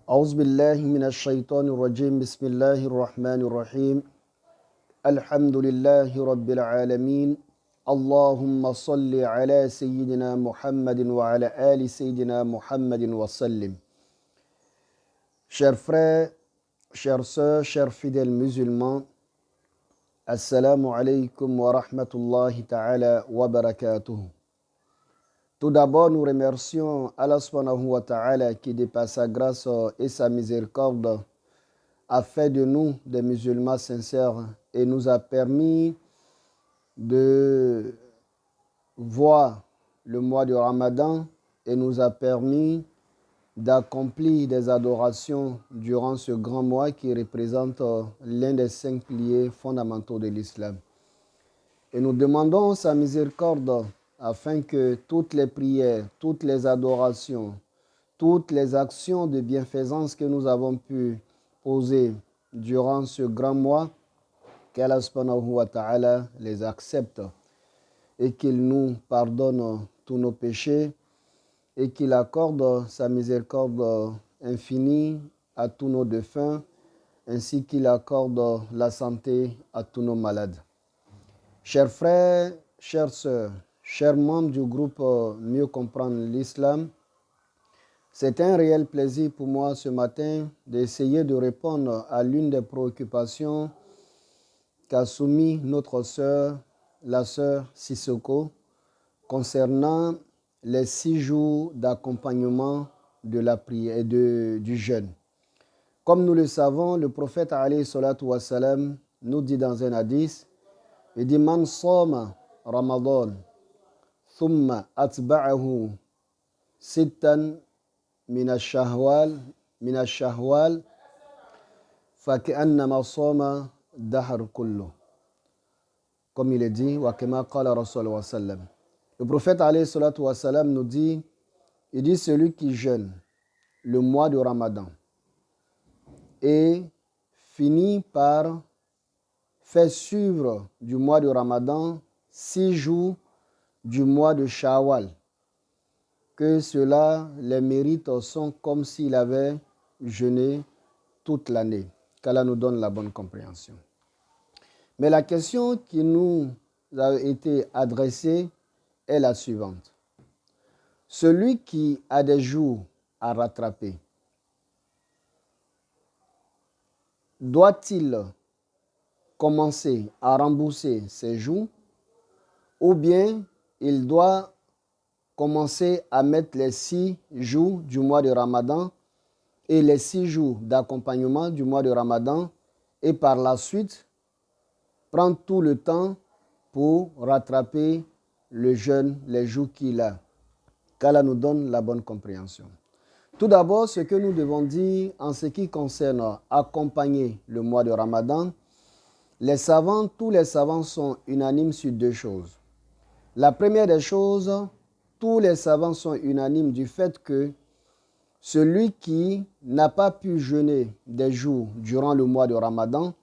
أعوذ بالله من الشيطان الرجيم بسم الله الرحمن الرحيم الحمد لله رب العالمين اللهم صل على سيدنا محمد وعلى آل سيدنا محمد وسلم. Chers frères, chères sœurs, chers fidèles musulmans, Assalamu alaikum wa rahmatullahi ta'ala wa barakatuh. Tout d'abord, nous remercions Allah subhanahu wa ta'ala qui, de par sa grâce et sa miséricorde, a fait de nous des musulmans sincères et nous a permis de voir le mois du Ramadan et nous a permis d'accomplir des adorations durant ce grand mois qui représente l'un des 5 piliers fondamentaux de l'islam. Et nous demandons sa miséricorde afin que toutes les prières, toutes les adorations, toutes les actions de bienfaisance que nous avons pu poser durant ce grand mois, qu'Allah subhanahu wa ta'ala les accepte et qu'il nous pardonne tous nos péchés et qu'il accorde sa miséricorde infinie à tous nos défunts ainsi qu'il accorde la santé à tous nos malades. Chers frères, chères sœurs, chers membres du groupe Mieux comprendre l'islam, c'est un réel plaisir pour moi ce matin d'essayer de répondre à l'une des préoccupations qu'a soumis notre sœur, la sœur Sissoko, concernant les 6 jours d'accompagnement de la prière et du jeûne. Comme nous le savons, le prophète alayhi salatu wa salam nous dit dans un hadith, il dit Man soma Ramadan thumma atba'ahu sittan min ash-shahwal fa ka'annama soma dahr kullu. Comme il est dit, wa kama qala rasulullah sallam. Le prophète alayhi salatu wa salam nous dit, il dit celui qui jeûne le mois de Ramadan et finit par faire suivre du mois de Ramadan 6 jours du mois de Shawwal, que cela, les mérites sont comme s'il avait jeûné toute l'année. Qu'Allah nous donne la bonne compréhension. Mais la question qui nous a été adressée est la suivante. Celui qui a des jours à rattraper, doit-il commencer à rembourser ses jours ou bien il doit commencer à mettre les 6 jours du mois de Ramadan et les 6 jours d'accompagnement du mois de Ramadan et par la suite prendre tout le temps pour rattraper le jeûne, les jours qu'il a. Qu'Allah nous donne la bonne compréhension. Tout d'abord, ce que nous devons dire en ce qui concerne accompagner le mois de Ramadan, tous les savants sont unanimes sur 2 choses. La première des choses, tous les savants sont unanimes du fait que celui qui n'a pas pu jeûner des jours durant le mois de Ramadan,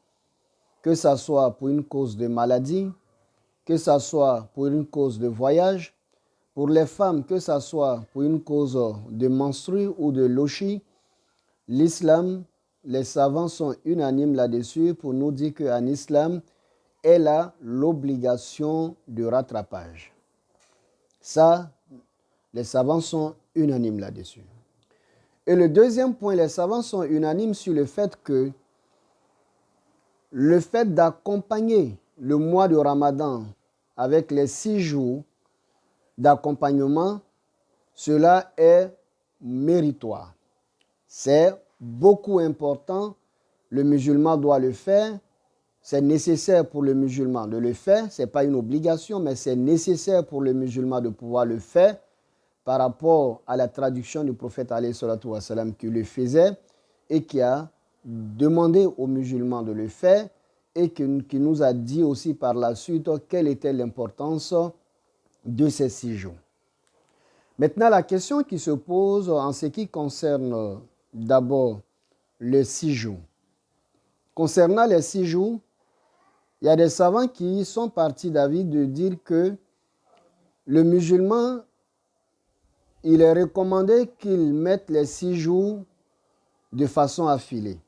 que ce soit pour une cause de maladie, que ce soit pour une cause de voyage, pour les femmes, que ce soit pour une cause de menstrues ou de lochi, l'islam, les savants sont unanimes là-dessus pour nous dire qu'en islam, elle a l'obligation de rattrapage. Ça, les savants sont unanimes là-dessus. Et le deuxième point, les savants sont unanimes sur le fait que le fait d'accompagner le mois de Ramadan avec les 6 jours d'accompagnement, cela est méritoire. C'est beaucoup important. Le musulman doit le faire. C'est nécessaire pour le musulman de le faire. Ce n'est pas une obligation, mais c'est nécessaire pour le musulman de pouvoir le faire par rapport à la traduction du prophète alayhi salatu wa salam qui le faisait et qui a demandé aux musulmans de le faire et qui nous a dit aussi par la suite quelle était l'importance de ces 6 jours. Maintenant, la question qui se pose en ce qui concerne d'abord les 6 jours. Concernant les 6 jours, il y a des savants qui sont partis d'avis de dire que le musulman, il est recommandé qu'il mette les 6 jours de façon affilée.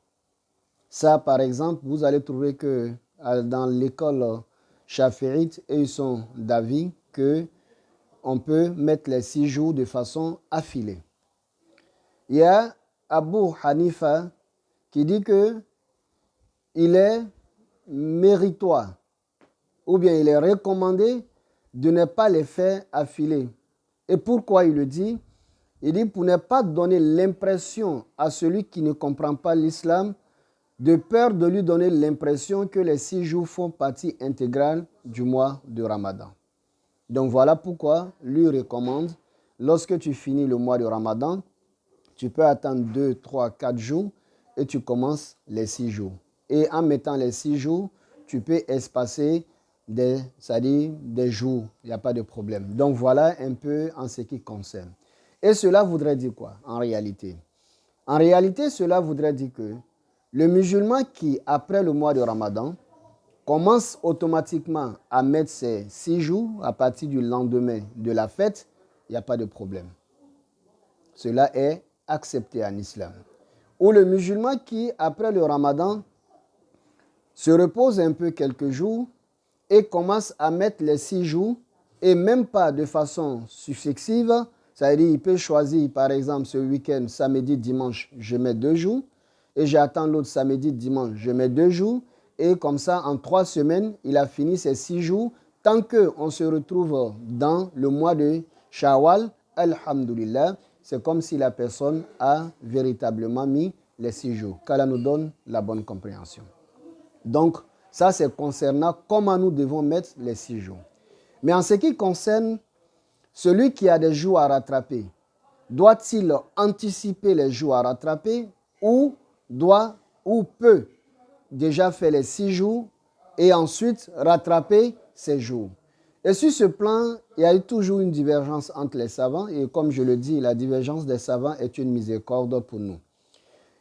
Ça, par exemple, vous allez trouver que dans l'école chaférite, ils sont d'avis qu'on peut mettre les 6 jours de façon affilée. Il y a Abu Hanifa qui dit que il est méritoire ou bien il est recommandé de ne pas les faire affilés. Et pourquoi il le dit? Il dit pour ne pas donner l'impression à celui qui ne comprend pas l'islam, de peur de lui donner l'impression que les 6 jours font partie intégrale du mois de Ramadan. Donc voilà pourquoi lui recommande, lorsque tu finis le mois de Ramadan, tu peux attendre 2, 3, 4 jours et tu commences les 6 jours. Et en mettant les 6 jours, tu peux espacer des jours, il n'y a pas de problème. Donc voilà un peu en ce qui concerne. Et cela voudrait dire quoi en réalité? En réalité, cela voudrait dire que le musulman qui, après le mois de Ramadan, commence automatiquement à mettre ses 6 jours à partir du lendemain de la fête, il n'y a pas de problème. Cela est accepté en islam. Ou le musulman qui, après le Ramadan, se repose un peu quelques jours et commence à mettre les 6 jours et même pas de façon successive, c'est-à-dire il peut choisir par exemple ce week-end, samedi, dimanche, je mets 2 jours et j'attends l'autre samedi, dimanche, je mets 2 jours et comme ça en 3 semaines, il a fini ses 6 jours tant qu'on se retrouve dans le mois de Shawwal, alhamdulillah, c'est comme si la personne a véritablement mis les 6 jours. Qu'Allah nous donne la bonne compréhension. Donc, ça c'est concernant comment nous devons mettre les 6 jours. Mais en ce qui concerne celui qui a des jours à rattraper, doit-il anticiper les jours à rattraper ou peut déjà faire les 6 jours et ensuite rattraper ces jours? Et sur ce plan, il y a eu toujours une divergence entre les savants et comme je le dis, la divergence des savants est une miséricorde pour nous.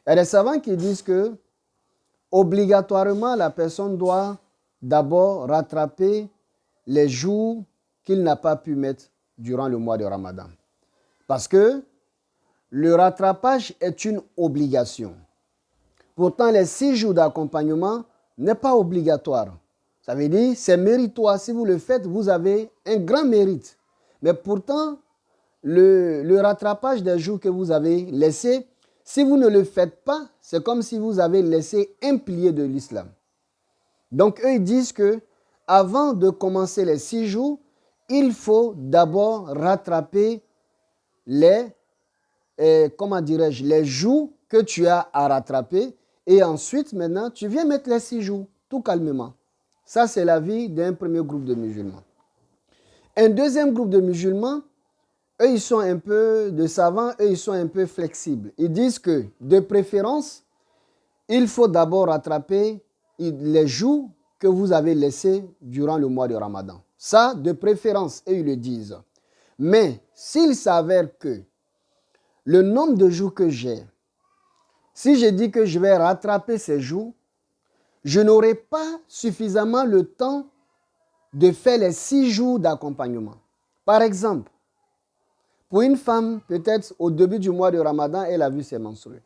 Il y a des savants qui disent que obligatoirement, la personne doit d'abord rattraper les jours qu'il n'a pas pu mettre durant le mois de Ramadan. Parce que le rattrapage est une obligation. Pourtant, les 6 jours d'accompagnement n'est pas obligatoire. Ça veut dire, c'est méritoire. Si vous le faites, vous avez un grand mérite. Mais pourtant, le rattrapage des jours que vous avez laissés, si vous ne le faites pas, c'est comme si vous avez laissé un pilier de l'islam. Donc, eux, ils disent que avant de commencer les 6 jours, il faut d'abord rattraper les jours que tu as à rattraper et ensuite, maintenant, tu viens mettre les 6 jours, tout calmement. Ça, c'est l'avis d'un premier groupe de musulmans. Un deuxième groupe de musulmans, eux, ils sont un peu de savants, eux, ils sont un peu flexibles. Ils disent que, de préférence, il faut d'abord rattraper les jours que vous avez laissés durant le mois de Ramadan. Ça, de préférence, eux, ils le disent. Mais, s'il s'avère que le nombre de jours que j'ai, si je dis que je vais rattraper ces jours, je n'aurai pas suffisamment le temps de faire les 6 jours d'accompagnement. Par exemple, pour une femme, peut-être au début du mois de Ramadan, elle a vu ses menstrues.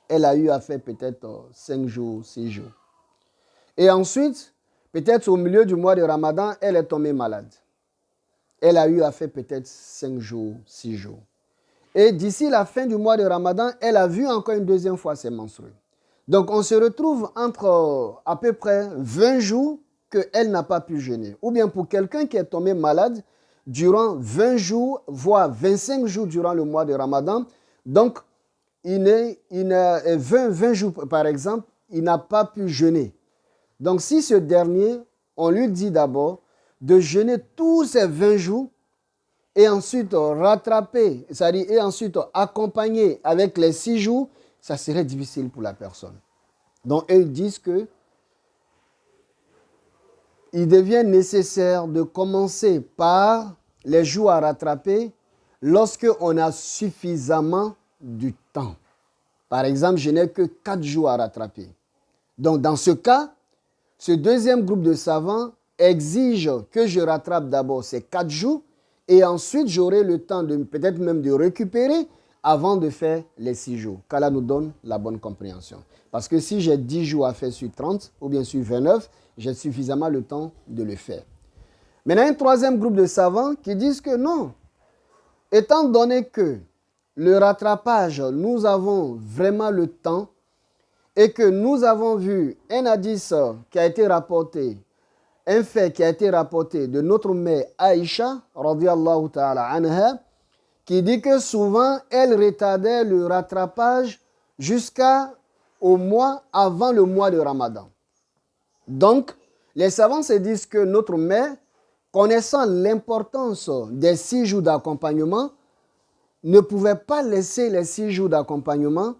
Elle a eu à faire peut-être 5 jours, 6 jours. Et ensuite, peut-être au milieu du mois de Ramadan, elle est tombée malade. Elle a eu à faire peut-être 5 jours, 6 jours. Et d'ici la fin du mois de Ramadan, elle a vu encore une deuxième fois ses menstrues. Donc, on se retrouve entre à peu près 20 jours qu'elle n'a pas pu jeûner. Ou bien pour quelqu'un qui est tombé malade durant 20 jours, voire 25 jours durant le mois de Ramadan. Donc, 20 jours, par exemple, il n'a pas pu jeûner. Donc, si ce dernier, on lui dit d'abord de jeûner tous ces 20 jours et ensuite rattraper, c'est-à-dire et ensuite accompagner avec les 6 jours, ça serait difficile pour la personne. Donc, ils disent que il devient nécessaire de commencer par les jours à rattraper lorsque on a suffisamment du temps. Par exemple, je n'ai que 4 jours à rattraper. Donc, dans ce cas, ce deuxième groupe de savants exige que je rattrape d'abord ces 4 jours et ensuite j'aurai le temps de peut-être même de récupérer avant de faire les 6 jours. Qu'Allah nous donne la bonne compréhension. Parce que si j'ai 10 jours à faire sur 30 ou bien sur 29, j'ai suffisamment le temps de le faire. Maintenant, un troisième groupe de savants qui disent que non. Étant donné que le rattrapage, nous avons vraiment le temps et que nous avons vu un hadith qui a été rapporté, un fait qui a été rapporté de notre mère Aïcha, radiyallahu ta'ala anha, qui dit que souvent, elle retardait le rattrapage jusqu'au mois avant le mois de Ramadan. Donc, les savants se disent que notre mère, connaissant l'importance des 6 jours d'accompagnement, ne pouvait pas laisser les 6 jours d'accompagnement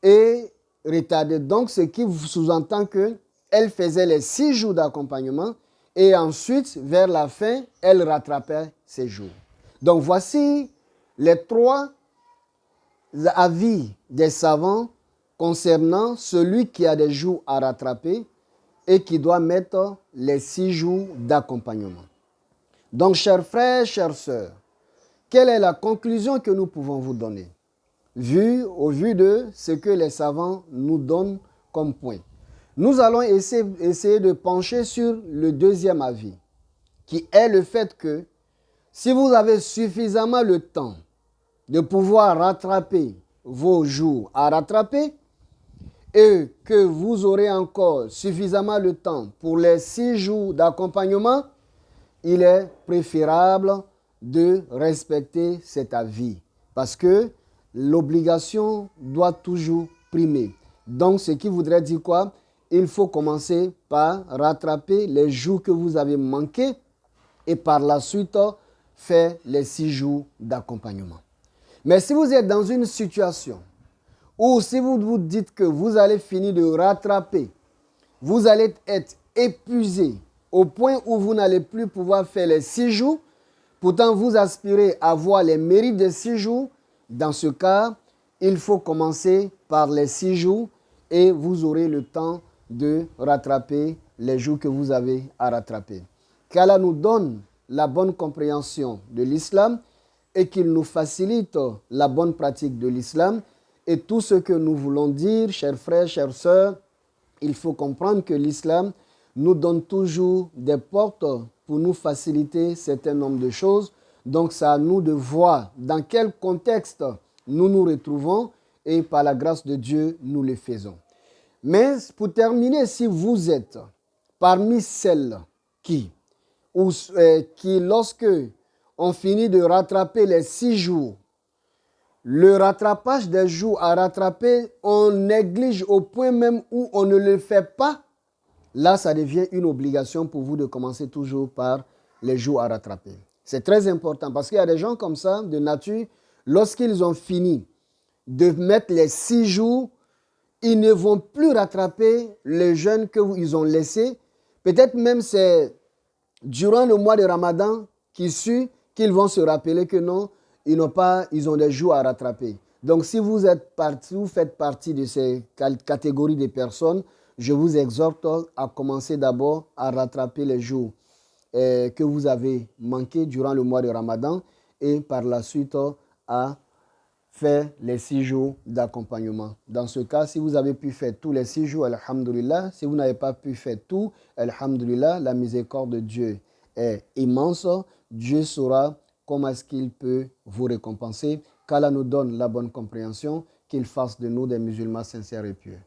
et retarder. Donc, ce qui sous-entend qu'elle faisait les 6 jours d'accompagnement et ensuite, vers la fin, elle rattrapait ces jours. Donc, voici les 3 avis des savants concernant celui qui a des jours à rattraper et qui doit mettre les 6 jours d'accompagnement. Donc, chers frères, chères sœurs, quelle est la conclusion que nous pouvons vous donner au vu de ce que les savants nous donnent comme point? Nous allons essayer de pencher sur le deuxième avis, qui est le fait que si vous avez suffisamment le temps de pouvoir rattraper vos jours à rattraper et que vous aurez encore suffisamment le temps pour les 6 jours d'accompagnement, il est préférable de respecter cet avis parce que l'obligation doit toujours primer. Donc, ce qui voudrait dire quoi? Il faut commencer par rattraper les jours que vous avez manqués et par la suite faire les 6 jours d'accompagnement. Mais si vous êtes dans une situation où si vous vous dites que vous allez finir de rattraper, vous allez être épuisé au point où vous n'allez plus pouvoir faire les 6 jours, pourtant vous aspirez à avoir les mérites des 6 jours, dans ce cas, il faut commencer par les 6 jours et vous aurez le temps de rattraper les jours que vous avez à rattraper. Qu'Allah nous donne la bonne compréhension de l'islam et qu'il nous facilite la bonne pratique de l'islam. Et tout ce que nous voulons dire, chers frères, chères sœurs, il faut comprendre que l'islam nous donne toujours des portes pour nous faciliter un certain nombre de choses. Donc, c'est à nous de voir dans quel contexte nous nous retrouvons et par la grâce de Dieu, nous le faisons. Mais pour terminer, si vous êtes parmi celles qui lorsque on finit de rattraper les 6 jours, le rattrapage des jours à rattraper, on néglige au point même où on ne le fait pas. Là, ça devient une obligation pour vous de commencer toujours par les jours à rattraper. C'est très important parce qu'il y a des gens comme ça, de nature, lorsqu'ils ont fini de mettre les 6 jours, ils ne vont plus rattraper les jeûnes qu'ils ont laissés. Peut-être même c'est durant le mois de Ramadan qui suit qu'ils vont se rappeler que non, ils ont des jours à rattraper. Donc, si vous faites partie de ces catégories de personnes, je vous exhorte à commencer d'abord à rattraper les jours que vous avez manqués durant le mois de Ramadan et par la suite à faire les 6 jours d'accompagnement. Dans ce cas, si vous avez pu faire tous les 6 jours, alhamdulillah. Si vous n'avez pas pu faire tout, alhamdulillah, la miséricorde de Dieu est immense. Dieu saura comment est-ce qu'il peut vous récompenser. Qu'Allah nous donne la bonne compréhension, qu'il fasse de nous des musulmans sincères et pieux.